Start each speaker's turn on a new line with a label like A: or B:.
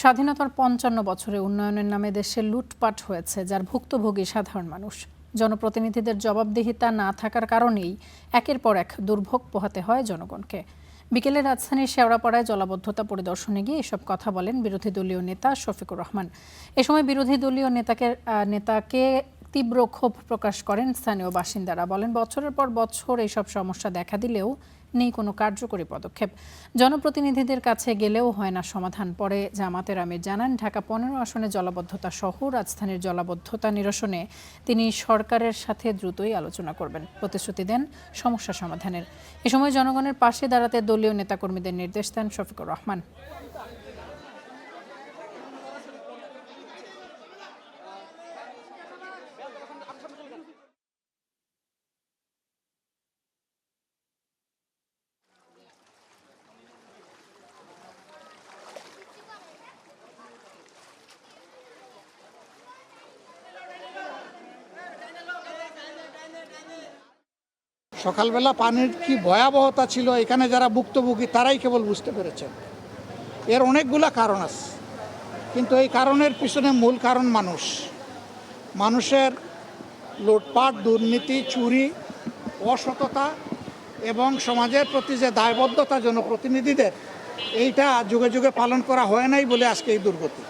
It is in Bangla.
A: স্বাধীনতার ৫৫ বছরে উন্নয়নের নামে দেশে লুটপাট হয়েছে, যার ভুক্তভোগী সাধারণ মানুষ। জনপ্রতিনিধিদের জবাবদিহিতা না থাকার কারণেই একের পর এক দুর্ভোগ পোহাতে হয় জনগণকে। বিকেলে রাজধানীর শেওড়াপাড়ায় জলাবদ্ধতা পরিদর্শনে গিয়ে এসব কথা বলেন বিরোধী দলীয় নেতা শফিকুর রহমান। এ সময় বিরোধী দলীয় নেতাকে তীব্র ক্ষোভ প্রকাশ করেন স্থানীয় বাসিন্দারা। বলেন, বছরের পর বছর এইসব সমস্যা দেখা দিলেও নেই কোনো কার্যকরী পদক্ষেপ। জনপ্রতিনিধিদের কাছে গেলেও হয় না সমাধান। পরে জামাতের আমির জানান, ঢাকা ১৫ আসনে জলাবদ্ধতা সহ রাজধানীর জলাবদ্ধতা নিরসনে তিনি সরকারের সাথে দ্রুতই আলোচনা করবেন। প্রতিশ্রুতি দেন সমস্যা সমাধানের। এ সময় জনগণের পাশে দাঁড়াতে দলীয় নেতাকর্মীদের নির্দেশ দেন শফিকুর রহমান।
B: সকালবেলা পানির কি ভয়াবহতা ছিল এখানে যারা ভুক্তভোগী তারাই কেবল বুঝতে পেরেছেন। এর অনেকগুলো কারণ আছে, কিন্তু এই কারণের পিছনে মূল কারণ মানুষের লুটপাট, দুর্নীতি, চুরি, অসততা এবং সমাজের প্রতি যে দায়বদ্ধতা জনপ্রতিনিধিদের, এইটা যুগে যুগে পালন করা হয় নাই বলে আজকে এই দুর্গতি।